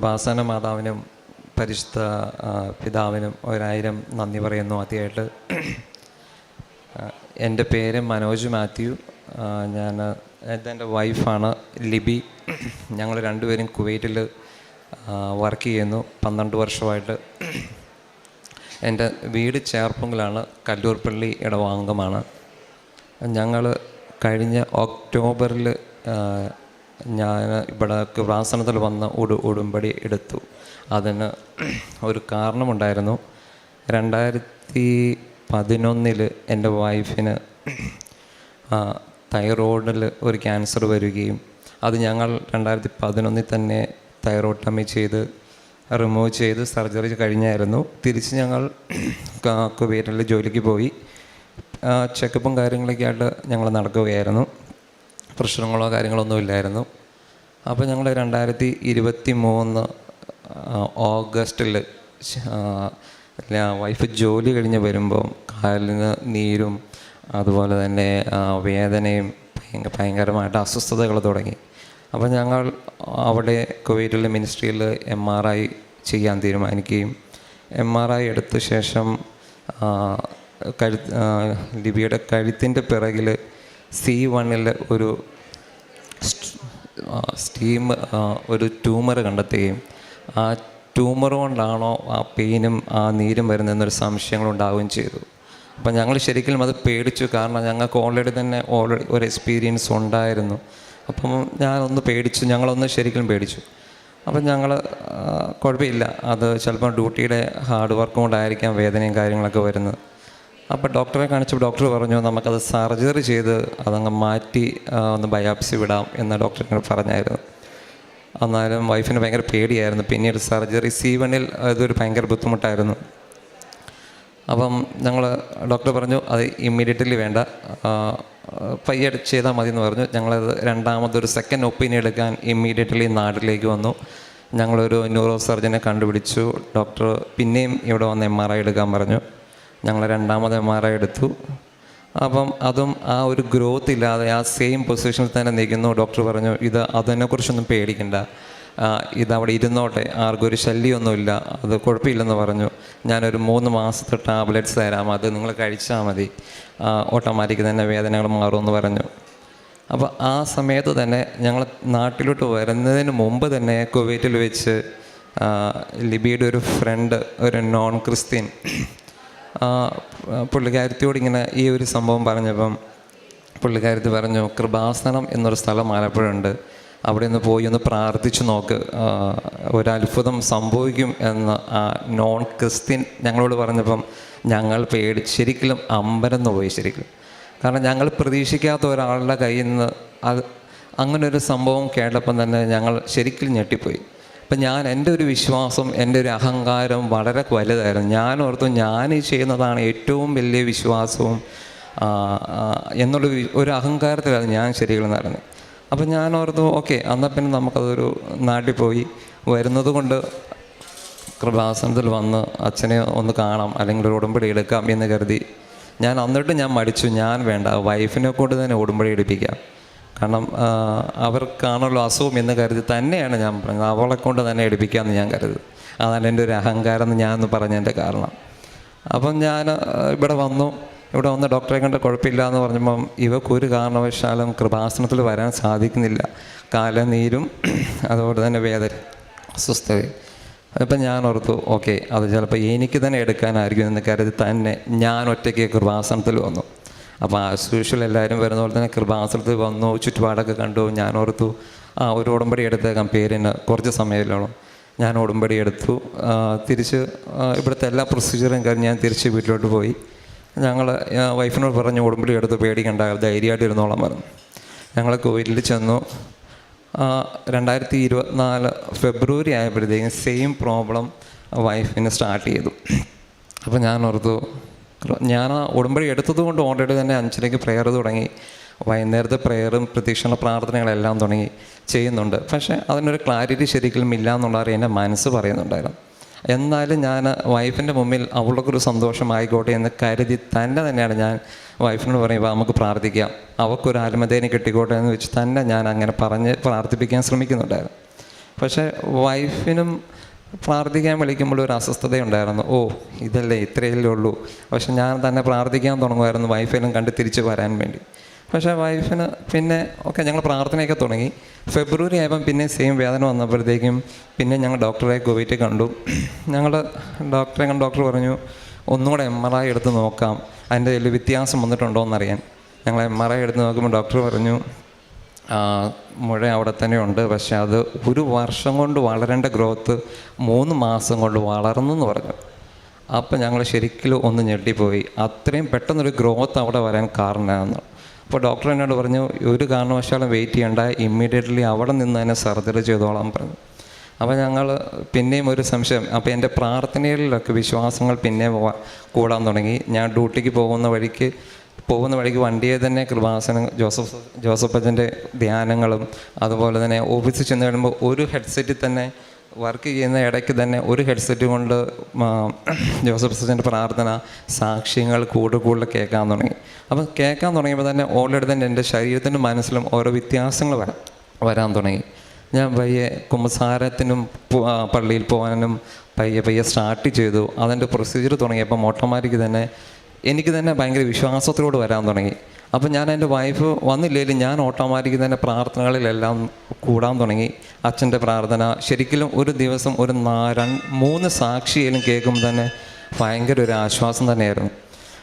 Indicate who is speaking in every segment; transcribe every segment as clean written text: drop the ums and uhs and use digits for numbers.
Speaker 1: കൃപാസന മാതാവിനും പരിശുദ്ധ പിതാവിനും 1000 നന്ദി പറയുന്നു. ആദ്യമായിട്ട് എൻ്റെ പേര് മനോജ് മാത്യു. ഇതെൻ്റെ വൈഫാണ് ലിബി. ഞങ്ങൾ രണ്ടുപേരും കുവൈറ്റിൽ വർക്ക് ചെയ്യുന്നു 12 വർഷമായിട്ട്. എൻ്റെ വീട് ചേർപ്പുങ്കിലാണ്, കല്ലൂർപ്പള്ളി ഇടവാംഗമാണ്. ഞങ്ങൾ കഴിഞ്ഞ ഒക്ടോബറിൽ ഞാൻ ഇവിടെ കൃപാസനത്തിൽ വന്ന് ഉടമ്പടി എടുത്തു. അതിന് ഒരു കാരണമുണ്ടായിരുന്നു. 2011 എൻ്റെ വൈഫിന് തൈറോയിഡിൽ ഒരു ക്യാൻസർ വരികയും അത് ഞങ്ങൾ 2011 തന്നെ തൈറോയിഡ്ടമി ചെയ്ത് റിമൂവ് ചെയ്ത് സർജറി കഴിഞ്ഞായിരുന്നു. തിരിച്ച് ഞങ്ങൾ കുവൈറ്റിൽ ജോലിക്ക് പോയി ചെക്കപ്പും കാര്യങ്ങളൊക്കെ ആയിട്ട് ഞങ്ങൾ നടക്കുകയായിരുന്നു. പ്രശ്നങ്ങളോ കാര്യങ്ങളൊന്നും ഇല്ലായിരുന്നു. അപ്പോൾ ഞങ്ങൾ 2023 ഓഗസ്റ്റിൽ വൈഫ് ജോലി കഴിഞ്ഞ് വരുമ്പോൾ കാലിന് നീരും അതുപോലെ തന്നെ വേദനയും ഭയങ്കരമായിട്ട് അസ്വസ്ഥതകൾ തുടങ്ങി. അപ്പോൾ ഞങ്ങൾ അവിടെ കുവൈറ്റിലെ മിനിസ്ട്രിയിൽ MRI ചെയ്യാൻ തീരുമാനിക്കുകയും MRI എടുത്ത ശേഷം ലിബിയുടെ കഴുത്തിൻ്റെ പിറകിൽ C1 ഒരു ട്യൂമർ കണ്ടെത്തുകയും ആ ട്യൂമർ കൊണ്ടാണോ ആ പെയിനും ആ നീരും വരുന്നതെന്നൊരു സംശയങ്ങളുണ്ടാവുകയും ചെയ്തു. അപ്പം ഞങ്ങൾ ശരിക്കും അത് പേടിച്ചു. കാരണം ഞങ്ങൾക്ക് ഓൾറെഡി ഒരു എക്സ്പീരിയൻസ് ഉണ്ടായിരുന്നു. അപ്പം ഞങ്ങളൊന്ന് ശരിക്കും പേടിച്ചു. അപ്പം ഞങ്ങൾ കുഴപ്പമില്ല, അത് ചിലപ്പോൾ ഡ്യൂട്ടിയുടെ ഹാർഡ് വർക്കും കൊണ്ടായിരിക്കാം വേദനയും കാര്യങ്ങളൊക്കെ വരുന്നത്. അപ്പോൾ ഡോക്ടറെ കാണിച്ചപ്പോൾ ഡോക്ടർ പറഞ്ഞു നമുക്കത് സർജറി ചെയ്ത് അതങ്ങ് മാറ്റി ഒന്ന് ബയോപ്സി വിടാം എന്ന് ഡോക്ടർ പറഞ്ഞായിരുന്നു. എന്നാലും വൈഫിന് ഭയങ്കര പേടിയായിരുന്നു. പിന്നീട് സർജറി C1 അതൊരു ഭയങ്കര ബുദ്ധിമുട്ടായിരുന്നു. അപ്പം ഡോക്ടർ പറഞ്ഞു അത് ഇമ്മീഡിയറ്റ്ലി വേണ്ട, പയ്യെ ചെയ്താൽ മതി എന്ന് പറഞ്ഞു. ഞങ്ങളത് രണ്ടാമതൊരു സെക്കൻഡ് ഒപ്പീനിയൻ എടുക്കാൻ ഇമ്മീഡിയറ്റ്ലി നാട്ടിലേക്ക് വന്നു. ഞങ്ങളൊരു ന്യൂറോ സർജനെ കണ്ടുപിടിച്ചു. ഡോക്ടർ പിന്നെയും ഇവിടെ വന്ന് MRI എടുക്കാൻ പറഞ്ഞു. ഞങ്ങൾ രണ്ടാമത് MRI എടുത്തു. അപ്പം അതും ആ ഒരു ഗ്രോത്ത് ഇല്ലാതെ ആ സെയിം പൊസിഷനിൽ തന്നെ നിൽക്കുന്നു. ഡോക്ടർ പറഞ്ഞു അതിനെക്കുറിച്ചൊന്നും പേടിക്കണ്ട, ഇതവിടെ ഇരുന്നോട്ടെ, ആർക്കും ഒരു ശല്യമൊന്നുമില്ല, അത് കുഴപ്പമില്ലെന്ന് പറഞ്ഞു. ഞാനൊരു 3 മാസത്തെ ടാബ്ലറ്റ്സ് തരാം, അത് നിങ്ങൾ കഴിച്ചാൽ മതി, ഓട്ടോമാറ്റിക് തന്നെ വേദനകൾ മാറുമെന്ന് പറഞ്ഞു. അപ്പോൾ ആ സമയത്ത് തന്നെ ഞങ്ങൾ നാട്ടിലോട്ട് വരുന്നതിന് മുമ്പ് തന്നെ കുവൈറ്റിൽ വെച്ച് ലിബിയുടെ ഒരു ഫ്രണ്ട്, ഒരു നോൺ ക്രിസ്ത്യൻ, പുള്ളിക്കാരത്തിയോട് ഇങ്ങനെ ഈ ഒരു സംഭവം പറഞ്ഞപ്പം പുള്ളിക്കാരത്തി പറഞ്ഞു കൃപാസനം എന്നൊരു സ്ഥലം ആലപ്പുഴയുണ്ട്, അവിടെ നിന്ന് പോയി ഒന്ന് പ്രാർത്ഥിച്ചു നോക്ക്, ഒരത്ഭുതം സംഭവിക്കും എന്ന് ആ നോൺ ക്രിസ്ത്യൻ ഞങ്ങളോട് പറഞ്ഞപ്പം ഞങ്ങൾ ശരിക്കും അമ്പരന്ന് പോയി. ശരിക്കും കാരണം ഞങ്ങൾ പ്രതീക്ഷിക്കാത്ത ഒരാളുടെ കയ്യിൽ നിന്ന് അങ്ങനൊരു സംഭവം കേട്ടപ്പം തന്നെ ഞങ്ങൾ ശരിക്കും ഞെട്ടിപ്പോയി. അപ്പം എൻ്റെ ഒരു വിശ്വാസം, എൻ്റെ ഒരു അഹങ്കാരം വളരെ വലുതായിരുന്നു. ഞാൻ ഓർത്തു ഞാൻ ഈ ചെയ്യുന്നതാണ് ഏറ്റവും വലിയ വിശ്വാസവും എന്നുള്ള ഒരു അഹങ്കാരത്തിലാണ് ഞാൻ ശരിക്കും നടന്നത്. അപ്പം ഞാൻ ഓർത്തു ഓക്കെ, എന്നാൽ പിന്നെ നമുക്കതൊരു നാട്ടിൽ പോയി വരുന്നത് കൊണ്ട് കൃപാസനത്തിൽ വന്ന് അച്ഛനെ ഒന്ന് കാണാം അല്ലെങ്കിൽ ഒരു ഉടമ്പടി എടുക്കാം എന്ന് കരുതി ഞാൻ മടിച്ചു. ഞാൻ വേണ്ട, വൈഫിനെ കൊണ്ട് തന്നെ ഉടമ്പടി എടുപ്പിക്കാം, കാരണം അവർക്കാണല്ലോ അസുഖം എന്ന് കരുതി തന്നെയാണ് ഞാൻ പറഞ്ഞത്, അവളെ കൊണ്ട് തന്നെ എടുപ്പിക്കാമെന്ന് ഞാൻ കരുതി. അതാണ് എൻ്റെ ഒരു അഹങ്കാരം എന്ന് ഞാനൊന്ന് പറഞ്ഞതിൻ്റെ കാരണം. അപ്പം ഞാൻ ഇവിടെ വന്ന് ഡോക്ടറെ കണ്ട് കുഴപ്പമില്ല എന്ന് പറഞ്ഞപ്പം ഇവക്കൊരു കാരണവശാലും കൃപാസനത്തിൽ വരാൻ സാധിക്കുന്നില്ല, കാലനീരും അതുപോലെ തന്നെ വേദന, അസ്വസ്ഥതയും. അപ്പം ഞാൻ ഓർത്തു ഓക്കെ, അത് ചിലപ്പോൾ എനിക്ക് തന്നെ എടുക്കാനായിരിക്കും എന്ന് കരുതി തന്നെ ഞാൻ ഒറ്റയ്ക്ക് കൃപാസനത്തിൽ വന്നു. അപ്പോൾ ആസ് യൂഷ്വൽ എല്ലാവരും വരുന്ന പോലെ തന്നെ കൃപാസനത്തിൽ വന്നു, ചുറ്റുപാടൊക്കെ കണ്ടു. ഞാൻ ഓർത്തു ഒരു ഉടമ്പടി എടുത്തേക്കാം, പേരിന് കുറച്ച് സമയത്തോളം. ഞാൻ ഉടമ്പടി എടുത്തു. തിരിച്ച് ഇവിടുത്തെ എല്ലാ പ്രൊസീജിയറും കഴിഞ്ഞ് ഞാൻ തിരിച്ച് വീട്ടിലോട്ട് പോയി. ഞങ്ങൾ വൈഫിനോട് പറഞ്ഞു ഉടമ്പടി എടുത്ത് പേടിക്കണ്ട, ധൈര്യമായിട്ട് ഇരുന്നോളാൻ പറഞ്ഞു. ഞങ്ങൾ കുവൈറ്റിൽ ചെന്നു. 2024 ഫെബ്രുവരി ആയപ്പോഴത്തേക്കും സെയിം പ്രോബ്ലം വൈഫിന് സ്റ്റാർട്ട് ചെയ്തു. അപ്പോൾ ഞാൻ ഓർത്തു, ഞാൻ ഉടമ്പടി എടുത്തത് കൊണ്ട് ഓൾറെഡി തന്നെ 5 പ്രെയർ തുടങ്ങി, വൈകുന്നേരത്തെ പ്രെയറും പ്രതീക്ഷണ പ്രാർത്ഥനകളെല്ലാം തുടങ്ങി ചെയ്യുന്നുണ്ട്. പക്ഷേ അതിനൊരു ക്ലാരിറ്റി ശരിക്കും ഇല്ല എന്നുള്ളത് എൻ്റെ മനസ്സ് പറയുന്നുണ്ടായിരുന്നു. എന്നാലും ഞാൻ വൈഫിൻ്റെ മുമ്പിൽ അവൾക്കൊരു സന്തോഷമായിക്കോട്ടെ എന്ന് കരുതി തന്നെയാണ് ഞാൻ വൈഫിനോട് പറയുമ്പോൾ നമുക്ക് പ്രാർത്ഥിക്കാം, അവൾക്കൊരു ആത്മധൈര്യം കിട്ടിക്കോട്ടെ എന്ന് വെച്ച് തന്നെ ഞാൻ അങ്ങനെ പറഞ്ഞ് പ്രാർത്ഥിപ്പിക്കാൻ ശ്രമിക്കുന്നുണ്ടായിരുന്നു. പക്ഷേ വൈഫിനും പ്രാർത്ഥിക്കാൻ വിളിക്കുമ്പോൾ ഒരു അസ്വസ്ഥതയുണ്ടായിരുന്നു. ഇതല്ലേ ഇത്രയല്ലേ ഉള്ളൂ. പക്ഷെ ഞാൻ തന്നെ പ്രാർത്ഥിക്കാൻ തുടങ്ങുമായിരുന്നു വൈഫിനും കണ്ട് തിരിച്ച് വരാൻ വേണ്ടി. പക്ഷേ വൈഫിന് പിന്നെ ഞങ്ങൾ പ്രാർത്ഥനയൊക്കെ തുടങ്ങി. ഫെബ്രുവരി ആയപ്പം പിന്നെ സെയിം വേദന വന്നപ്പോഴത്തേക്കും പിന്നെ ഞങ്ങൾ ഡോക്ടറെ പോയിട്ട് കണ്ടു. ഡോക്ടർ പറഞ്ഞു ഒന്നുകൂടെ MRI എടുത്ത് നോക്കാം, അതിൻ്റെ വലിയ വ്യത്യാസം വന്നിട്ടുണ്ടോ എന്നറിയാൻ. ഞങ്ങൾ MRI എടുത്ത് നോക്കുമ്പോൾ ഡോക്ടർ പറഞ്ഞു മുഴ അവിടെ തന്നെ ഉണ്ട്, പക്ഷേ അത് 1 വർഷം കൊണ്ട് വളരേണ്ട ഗ്രോത്ത് 3 മാസം കൊണ്ട് വളർന്നു എന്ന് പറഞ്ഞു. അപ്പം ഞങ്ങൾ ശരിക്കും ഒന്ന് ഞെട്ടിപ്പോയി. അത്രയും പെട്ടെന്നൊരു ഗ്രോത്ത് അവിടെ വരാൻ കാരണമാണെന്ന്. അപ്പോൾ ഡോക്ടർ എന്നോട് പറഞ്ഞു ഒരു കാരണവശാലും വെയിറ്റ് ചെയ്യേണ്ട, ഇമ്മീഡിയറ്റ്ലി അവിടെ നിന്ന് തന്നെ സർജറി ചെയ്തോളാൻ പറഞ്ഞു. അപ്പോൾ ഞങ്ങൾ പിന്നെയും ഒരു സംശയം. അപ്പോൾ എൻ്റെ പ്രാർത്ഥനകളിലൊക്കെ വിശ്വാസങ്ങൾ പിന്നെ കൂടാൻ തുടങ്ങി. ഞാൻ ഡ്യൂട്ടിക്ക് പോകുന്ന വഴിക്ക് വണ്ടിയെ തന്നെ കൃപാസനം ജോസഫ് അച്ഛൻ്റെ ധ്യാനങ്ങളും അതുപോലെ തന്നെ ഓഫീസിൽ ചെന്ന് കഴിയുമ്പോൾ ഒരു ഹെഡ്സെറ്റിൽ തന്നെ വർക്ക് ചെയ്യുന്ന ഇടയ്ക്ക് തന്നെ ഒരു ഹെഡ്സെറ്റ് കൊണ്ട് ജോസഫ് അച്ഛൻ്റെ പ്രാർത്ഥന സാക്ഷ്യങ്ങൾ കൂടുതൽ കേൾക്കാൻ തുടങ്ങി. അപ്പം കേൾക്കാൻ തുടങ്ങിയപ്പോൾ തന്നെ ഓൾറെഡി തന്നെ എൻ്റെ ശരീരത്തിനും മനസ്സിലും ഓരോ വ്യത്യാസങ്ങൾ വരാൻ തുടങ്ങി. ഞാൻ പയ്യെ കുമ്പസാരത്തിനും പള്ളിയിൽ പോകാനും പയ്യെ സ്റ്റാർട്ട് ചെയ്തു. അതിൻ്റെ പ്രൊസീജിയർ തുടങ്ങിയപ്പം ഓട്ടോമാറ്റിക് തന്നെ എനിക്ക് തന്നെ ഭയങ്കര വിശ്വാസത്തിലോട് വരാൻ തുടങ്ങി. അപ്പം ഞാൻ എൻ്റെ വൈഫ് വന്നില്ലെങ്കിലും ഞാൻ ഓട്ടോമാറ്റിക് തന്നെ പ്രാർത്ഥനകളിലെല്ലാം കൂടാൻ തുടങ്ങി. അച്ഛൻ്റെ പ്രാർത്ഥന ശരിക്കും ഒരു ദിവസം ഒരു 3 സാക്ഷിയിലും കേൾക്കുമ്പോൾ തന്നെ ഭയങ്കര ഒരു ആശ്വാസം തന്നെയായിരുന്നു.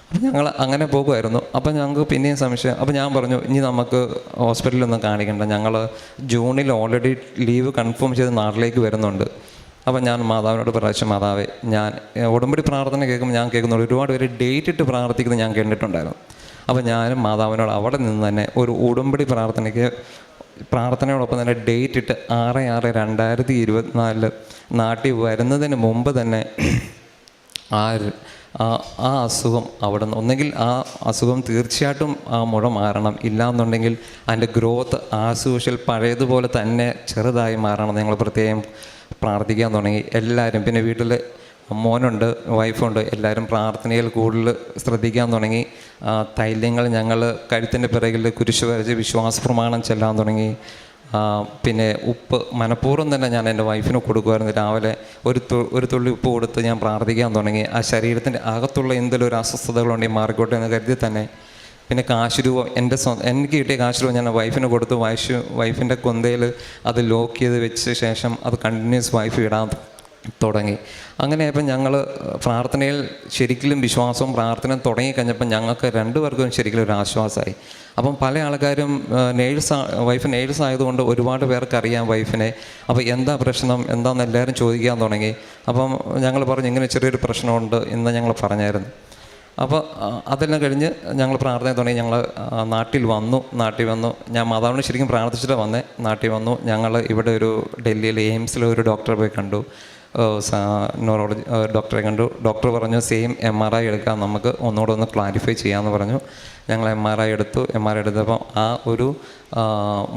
Speaker 1: അപ്പം ഞങ്ങൾ അങ്ങനെ പോകുമായിരുന്നു. അപ്പം ഞങ്ങൾക്ക് പിന്നെയും സംശയം. അപ്പം ഞാൻ പറഞ്ഞു ഇനി നമുക്ക് ഹോസ്പിറ്റലിലൊന്നും കാണിക്കണ്ട, ഞങ്ങൾ ജൂണിൽ ഓൾറെഡി ലീവ് കൺഫേം ചെയ്ത് നാട്ടിലേക്ക് വരുന്നുണ്ട്. അപ്പം ഞാൻ മാതാവിനോട് പ്രാവശ്യം മാതാവേ, ഞാൻ ഉടമ്പടി പ്രാർത്ഥന കേൾക്കുമ്പോൾ ഞാൻ കേൾക്കുന്നുള്ളൂ ഒരുപാട് പേര് ഡേറ്റ് ഇട്ട് പ്രാർത്ഥിക്കുന്നത് ഞാൻ കേട്ടിട്ടുണ്ടായിരുന്നു. അപ്പോൾ ഞാനും മാതാവിനോട് അവിടെ നിന്ന് തന്നെ ഒരു ഉടമ്പടി പ്രാർത്ഥനയോടൊപ്പം തന്നെ ഡേറ്റ് ഇട്ട് 6/6/2024 നാട്ടിൽ വരുന്നതിന് മുമ്പ് തന്നെ ആ അസുഖം അവിടെ നിന്ന് ഒന്നെങ്കിൽ ആ അസുഖം തീർച്ചയായിട്ടും ആ മുഴ മാറണം, ഇല്ലാന്നുണ്ടെങ്കിൽ അതിൻ്റെ ഗ്രോത്ത് ആസ് യൂഷ്വൽ പഴയതുപോലെ തന്നെ ചെറുതായി മാറണം. ഞങ്ങൾ പ്രത്യേകം പ്രാർത്ഥിക്കാൻ തുടങ്ങി എല്ലാവരും. പിന്നെ വീട്ടിൽ മോനുണ്ട്, വൈഫുണ്ട്, എല്ലാവരും പ്രാർത്ഥനയിൽ കൂടുതൽ ശ്രദ്ധിക്കാൻ തുടങ്ങി. തൈല്യങ്ങൾ ഞങ്ങൾ കഴുത്തിൻ്റെ പിറകിൽ കുരിശ് വരച്ച് വിശ്വാസ പ്രമാണം ചെല്ലാൻ തുടങ്ങി. പിന്നെ ഉപ്പ് മനഃപൂർവ്വം തന്നെ ഞാൻ എൻ്റെ വൈഫിന് കൊടുക്കുമായിരുന്നു. രാവിലെ ഒരു തുള്ളി ഉപ്പ് കൊടുത്ത് ഞാൻ പ്രാർത്ഥിക്കാൻ തുടങ്ങി. ആ ശരീരത്തിൻ്റെ അകത്തുള്ള എന്തെങ്കിലും ഒരു അസ്വസ്ഥതകളുണ്ടെങ്കിൽ മാറിക്കോട്ടെ എന്ന് കരുതി തന്നെ. പിന്നെ കാശുരൂപം എനിക്ക് കിട്ടിയ കാശുരൂപം ഞാൻ വൈഫിന് കൊടുത്തു. വൈഫിൻ്റെ കൊന്തയിൽ അത് ലോക്ക് ചെയ്ത് വെച്ച ശേഷം അത് കണ്ടിന്യൂസ് വൈഫ് ഇടാൻ തുടങ്ങി. അങ്ങനെയപ്പോൾ ഞങ്ങൾ പ്രാർത്ഥനയിൽ ശരിക്കും വിശ്വാസവും പ്രാർത്ഥനയും തുടങ്ങിക്കഴിഞ്ഞപ്പോൾ ഞങ്ങൾക്ക് 2 പേർക്കും ശരിക്കും ഒരു ആശ്വാസമായി. അപ്പം പല ആൾക്കാരും വൈഫ് നേഴ്സ് ആയതുകൊണ്ട് ഒരുപാട് പേർക്കറിയാം വൈഫിനെ. അപ്പോൾ എന്താ പ്രശ്നം എന്താണെന്ന് എല്ലാവരും ചോദിക്കാൻ തുടങ്ങി. അപ്പം ഞങ്ങൾ പറഞ്ഞു ഇങ്ങനെ ചെറിയൊരു പ്രശ്നമുണ്ട് എന്ന് ഞങ്ങൾ പറഞ്ഞായിരുന്നു. അപ്പോൾ അതെല്ലാം കഴിഞ്ഞ് ഞങ്ങൾ പ്രാർത്ഥന തുടങ്ങി. ഞങ്ങൾ നാട്ടിൽ വന്നു. ഞാൻ മാതാവിനെ ശരിക്കും പ്രാർത്ഥിച്ചിട്ട് വന്നേ. നാട്ടിൽ വന്നു. ഞങ്ങൾ ഇവിടെ ഒരു ഡൽഹിയിൽ എയിംസിൽ ഒരു ഡോക്ടറെ പോയി കണ്ടു, ന്യൂറോളജി ഡോക്ടറെ കണ്ടു. ഡോക്ടർ പറഞ്ഞു സെയിം MRI എടുക്കാം, നമുക്ക് ഒന്നുകൂടെ ഒന്ന് ക്ലാരിഫൈ ചെയ്യാമെന്ന് പറഞ്ഞു. ഞങ്ങൾ MRI എടുത്തപ്പോൾ ആ ഒരു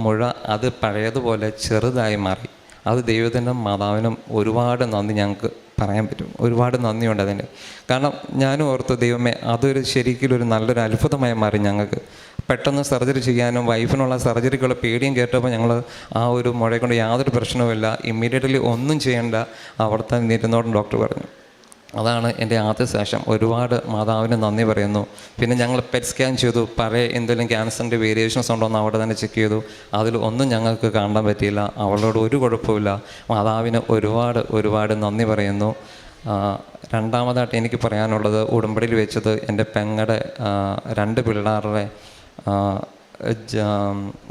Speaker 1: മുഴ അത് പഴയതുപോലെ ചെറുതായി മാറി. അത് ദൈവത്തിനും മാതാവിനും ഒരുപാട് നന്ദി ഞങ്ങൾക്ക് പറയാൻ പറ്റും. ഒരുപാട് നന്ദിയുണ്ട് അതിന്. കാരണം ഞാനും ഓർത്തു ദൈവമേ അതൊരു ശരിക്കും ഒരു നല്ലൊരു അത്ഭുതമായി മാറി ഞങ്ങൾക്ക്. പെട്ടെന്ന് സർജറി ചെയ്യാനും വൈഫിനുള്ള സർജറിക്കുള്ള പേടിയും കേട്ടപ്പോൾ ഞങ്ങൾ ആ ഒരു മുഴയെ കൊണ്ട് യാതൊരു പ്രശ്നവുമില്ല, ഇമ്മീഡിയറ്റ്ലി ഒന്നും ചെയ്യേണ്ട, അവിടെ തന്നെ ഇരുന്നോടും ഡോക്ടർ പറഞ്ഞു. അതാണ് എൻ്റെ ആദ്യ ശേഷം. ഒരുപാട് മാതാവിന് നന്ദി പറയുന്നു. പിന്നെ ഞങ്ങൾ പെറ്റ് സ്കാൻ ചെയ്തു. പഴയ എന്തെങ്കിലും ക്യാൻസറിൻ്റെ വേരിയേഷൻസ് ഉണ്ടോ എന്ന് അവിടെ തന്നെ ചെക്ക് ചെയ്തു. അതിൽ ഒന്നും ഞങ്ങൾക്ക് കാണാൻ പറ്റിയില്ല. അവളോട് ഒരു കുഴപ്പമില്ല. മാതാവിന് ഒരുപാട് നന്ദി പറയുന്നു. രണ്ടാമതായിട്ട് എനിക്ക് പറയാനുള്ളത്, ഉടമ്പടിയിൽ വെച്ചത് എൻ്റെ പെങ്ങളുടെ 2 പിള്ളേരുടെ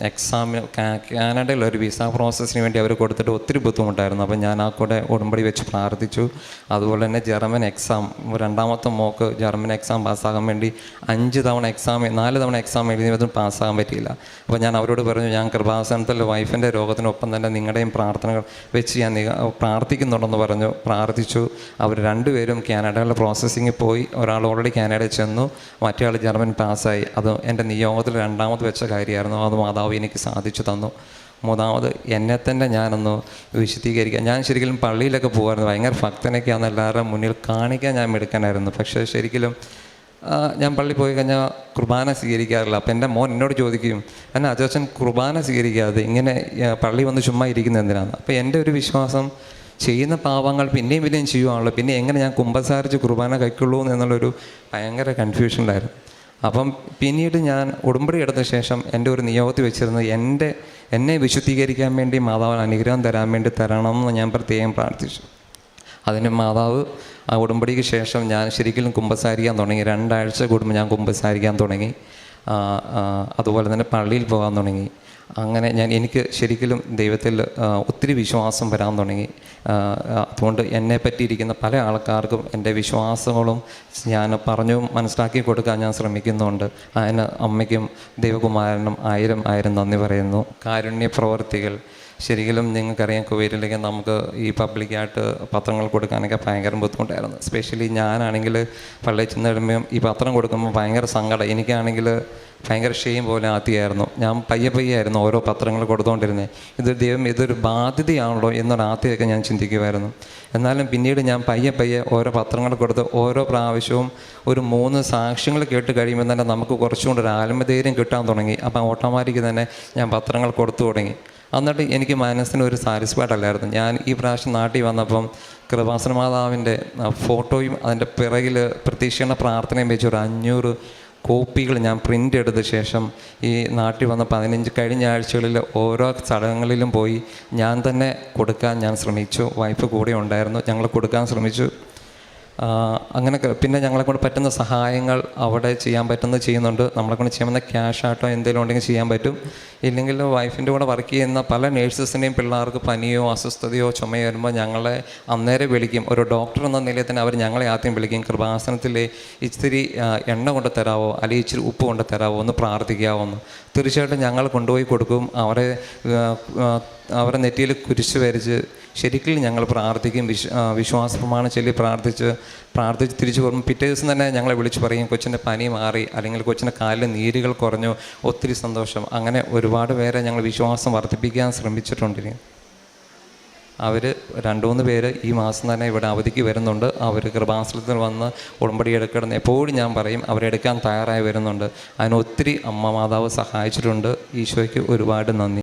Speaker 1: എക്സാമിന് കാനഡയിലൊരു വിസ പ്രോസസ്സിന് വേണ്ടി അവർ കൊടുത്തിട്ട് ഒത്തിരി ബുദ്ധിമുട്ടായിരുന്നു. അപ്പം ഞാൻ ആ കൂടെ ഉടമ്പടി വെച്ച് പ്രാർത്ഥിച്ചു. അതുപോലെ തന്നെ ജർമ്മൻ എക്സാം, 2ാമത്തെ മോക്ക് ജർമ്മൻ എക്സാം പാസ്സാകാൻ വേണ്ടി 4 തവണ എക്സാം എഴുതിയതും പാസ്സാകാൻ പറ്റിയില്ല. അപ്പോൾ ഞാൻ അവരോട് പറഞ്ഞു ഞാൻ കൃപാസനത്തിൽ വൈഫിൻ്റെ രോഗത്തിനൊപ്പം തന്നെ നിങ്ങളുടെയും പ്രാർത്ഥനകൾ വെച്ച് ഞാൻ പ്രാർത്ഥിക്കുന്നുണ്ടെന്ന് പറഞ്ഞു. പ്രാർത്ഥിച്ചു. അവർ 2 പേരും കാനഡയിലെ പ്രോസസ്സിങ്ങിൽ പോയി. ഒരാൾ ഓൾറെഡി കാനഡയിൽ ചെന്നു, മറ്റേ ആൾ ജർമ്മൻ പാസ്സായി. അത് എൻ്റെ നിയോഗത്തിൽ 2ാമത് വെച്ച കാര്യമായിരുന്നു. അത് മാതാവ് എനിക്ക് സാധിച്ചു തന്നു. 3ാമത് എന്നെ തന്നെ ഞാനൊന്ന് വിശദീകരിക്കുക. ഞാൻ ശരിക്കും പള്ളിയിലൊക്കെ പോകുമായിരുന്നു, ഭയങ്കര ഭക്തനൊക്കെയാണെന്ന് എല്ലാവരുടെ മുന്നിൽ കാണിക്കാൻ ഞാൻ മിടുക്കനായിരുന്നു. പക്ഷേ ശരിക്കും ഞാൻ പള്ളിയിൽ പോയി കഴിഞ്ഞാൽ കുർബാന സ്വീകരിക്കാറില്ല. അപ്പോൾ എൻ്റെ മോൻ എന്നോട് ചോദിക്കും, എന്നാൽ അച്ചാച്ചൻ കുർബാന സ്വീകരിക്കാതെ ഇങ്ങനെ പള്ളി വന്ന് ചുമ്മാ ഇരിക്കുന്നത് എന്തിനാണ്? അപ്പോൾ എൻ്റെ ഒരു വിശ്വാസം, ചെയ്യുന്ന പാവങ്ങൾ പിന്നെയും പിന്നെയും ചെയ്യുവാണല്ലോ, പിന്നെ എങ്ങനെ ഞാൻ കുമ്പസാരിച്ച് കുർബാന കഴിക്കുള്ളൂ എന്നുള്ളൊരു ഭയങ്കര കൺഫ്യൂഷനിലായിരുന്നു. അപ്പം പിന്നീട് ഞാൻ ഉടമ്പടി എടുത്ത ശേഷം എൻ്റെ ഒരു നിയോഗത്തിൽ വെച്ചിരുന്നത് എന്നെ വിശുദ്ധീകരിക്കാൻ വേണ്ടി മാതാവിന് അനുഗ്രഹം തരാൻ വേണ്ടി തരണം എന്ന് ഞാൻ പ്രത്യേകം പ്രാർത്ഥിച്ചു. അതിന് മാതാവ് ആ ഉടമ്പടിക്ക് ശേഷം ഞാൻ ശരിക്കും കുമ്പസാരിക്കാൻ തുടങ്ങി. 2 ആഴ്ച കൂടുമ്പോൾ ഞാൻ കുമ്പസാരിക്കാൻ തുടങ്ങി. അതുപോലെ തന്നെ പള്ളിയിൽ പോകാൻ തുടങ്ങി. അങ്ങനെ എനിക്ക് ശരിക്കും ദൈവത്തിൽ ഒത്തിരി വിശ്വാസം വരാൻ തുടങ്ങി. അതുകൊണ്ട് എന്നെ പറ്റിയിരിക്കുന്ന പല ആൾക്കാർക്കും എൻ്റെ വിശ്വാസങ്ങളും ഞാൻ പറഞ്ഞു മനസ്സിലാക്കി കൊടുക്കാൻ ഞാൻ ശ്രമിക്കുന്നുണ്ട്. അതിന് അമ്മയ്ക്കും ദൈവകുമാരനും 1000 നന്ദി പറയുന്നു. കാരുണ്യ പ്രവർത്തികൾ ശരിക്കും നിങ്ങൾക്കറിയാം, കുവൈറ്റിലേക്ക് നമുക്ക് ഈ പബ്ലിക്കായിട്ട് പത്രങ്ങൾ കൊടുക്കാനൊക്കെ ഭയങ്കര ബുദ്ധിമുട്ടായിരുന്നു. എസ്പെഷ്യലി ഞാനാണെങ്കിൽ പള്ളിയിൽ ചെന്ന് കഴിയുമ്പം ഈ പത്രം കൊടുക്കുമ്പോൾ ഭയങ്കര സങ്കടം. എനിക്കാണെങ്കിൽ ഭയങ്കര ക്ഷയം പോലെ ആദ്യമായിരുന്നു. ഞാൻ പയ്യായിരുന്നു ഓരോ പത്രങ്ങൾ കൊടുത്തുകൊണ്ടിരുന്നത്. ഇതൊരു ബാധ്യതയാണല്ലോ എന്നൊരു ആദ്യമൊക്കെ ഞാൻ ചിന്തിക്കുമായിരുന്നു. എന്നാലും പിന്നീട് ഞാൻ പയ്യെ ഓരോ പത്രങ്ങൾ കൊടുത്ത് ഓരോ പ്രാവശ്യവും ഒരു 3 സാക്ഷ്യങ്ങൾ കേട്ട് കഴിയുമ്പോൾ തന്നെ നമുക്ക് കുറച്ചുകൊണ്ട് ഒരു ആത്മധൈര്യം കിട്ടാൻ തുടങ്ങി. അപ്പം ഓട്ടോമാറ്റിക് തന്നെ ഞാൻ പത്രങ്ങൾ കൊടുത്തു തുടങ്ങി. എന്നിട്ട് എനിക്ക് മനസ്സിന് ഒരു സാറ്റിസ്ഫൈഡ് അല്ലായിരുന്നു. ഞാൻ ഈ പ്രാവശ്യം നാട്ടിൽ വന്നപ്പം കൃപാസന മാതാവിൻ്റെ ഫോട്ടോയും അതിൻ്റെ പിറകിൽ പ്രതീക്ഷയുടെ പ്രാർത്ഥനയും വെച്ച് ഒരു 500 കോപ്പികൾ ഞാൻ പ്രിൻ്റ് എടുത്ത ശേഷം ഈ നാട്ടിൽ വന്ന കഴിഞ്ഞ ആഴ്ചകളിൽ ഓരോ ചടങ്ങുകളിലും പോയി ഞാൻ തന്നെ കൊടുക്കാൻ ഞാൻ ശ്രമിച്ചു. വൈഫ് കൂടെ ഉണ്ടായിരുന്നു. ഞങ്ങൾ കൊടുക്കാൻ ശ്രമിച്ചു. അങ്ങനെ പിന്നെ ഞങ്ങളെക്കൊണ്ട് പറ്റുന്ന സഹായങ്ങൾ അവിടെ ചെയ്യാൻ പറ്റുന്നത് ചെയ്യുന്നുണ്ട്. നമ്മളെക്കൊണ്ട് ചെയ്യാവുന്ന ക്യാഷ് ആയിട്ടോ എന്തെങ്കിലും ഉണ്ടെങ്കിൽ ചെയ്യാൻ പറ്റും. ഇല്ലെങ്കിൽ വൈഫിൻ്റെ കൂടെ വർക്ക് ചെയ്യുന്ന പല നേഴ്സസിൻ്റെയും പിള്ളേർക്ക് പനിയോ അസ്വസ്ഥതയോ ചുമയോ വരുമ്പോൾ ഞങ്ങളെ അന്നേരം വിളിക്കും. ഒരു ഡോക്ടർ എന്ന നിലയിൽ തന്നെ അവർ ഞങ്ങളെ ആദ്യം വിളിക്കും. കൃപാസനത്തിൽ ഇച്ചിരി എണ്ണ കൊണ്ട് തരാമോ, അല്ലെങ്കിൽ ഇച്ചിരി ഉപ്പ് കൊണ്ട് തരാമോ, ഒന്ന് പ്രാർത്ഥിക്കാമോ എന്ന്. തീർച്ചയായിട്ടും ഞങ്ങൾ കൊണ്ടുപോയി കൊടുക്കും. അവരെ നെറ്റിയിൽ കുരിശ് വരച്ച് ശരിക്കും ഞങ്ങൾ പ്രാർത്ഥിക്കും. വിശ്വാസ പ്രമാണം ചൊല്ലി പ്രാർത്ഥിച്ച് തിരിച്ചു പോകുമ്പോൾ പിറ്റേ ദിവസം തന്നെ ഞങ്ങളെ വിളിച്ച് പറയും കൊച്ചിൻ്റെ പനി മാറി, അല്ലെങ്കിൽ കൊച്ചിൻ്റെ കാലിൽ നീരുകൾ കുറഞ്ഞു, ഒത്തിരി സന്തോഷം. അങ്ങനെ ഒരുപാട് പേരെ ഞങ്ങൾ വിശ്വാസം വർദ്ധിപ്പിക്കാൻ ശ്രമിച്ചിട്ടുണ്ടിരിക്കും. അവർ 2-3 പേര് ഈ മാസം തന്നെ ഇവിടെ അവധിക്ക് വരുന്നുണ്ട്. അവർ കൃപാസനത്തിൽ വന്ന് ഉടമ്പടി എടുക്കണം എപ്പോഴും ഞാൻ പറയും, അവരെടുക്കാൻ തയ്യാറായി വരുന്നുണ്ട്. അതിന് ഒത്തിരി അമ്മ മാതാവ് സഹായിച്ചിട്ടുണ്ട്. ഈശോയ്ക്ക് ഒരുപാട് നന്ദി.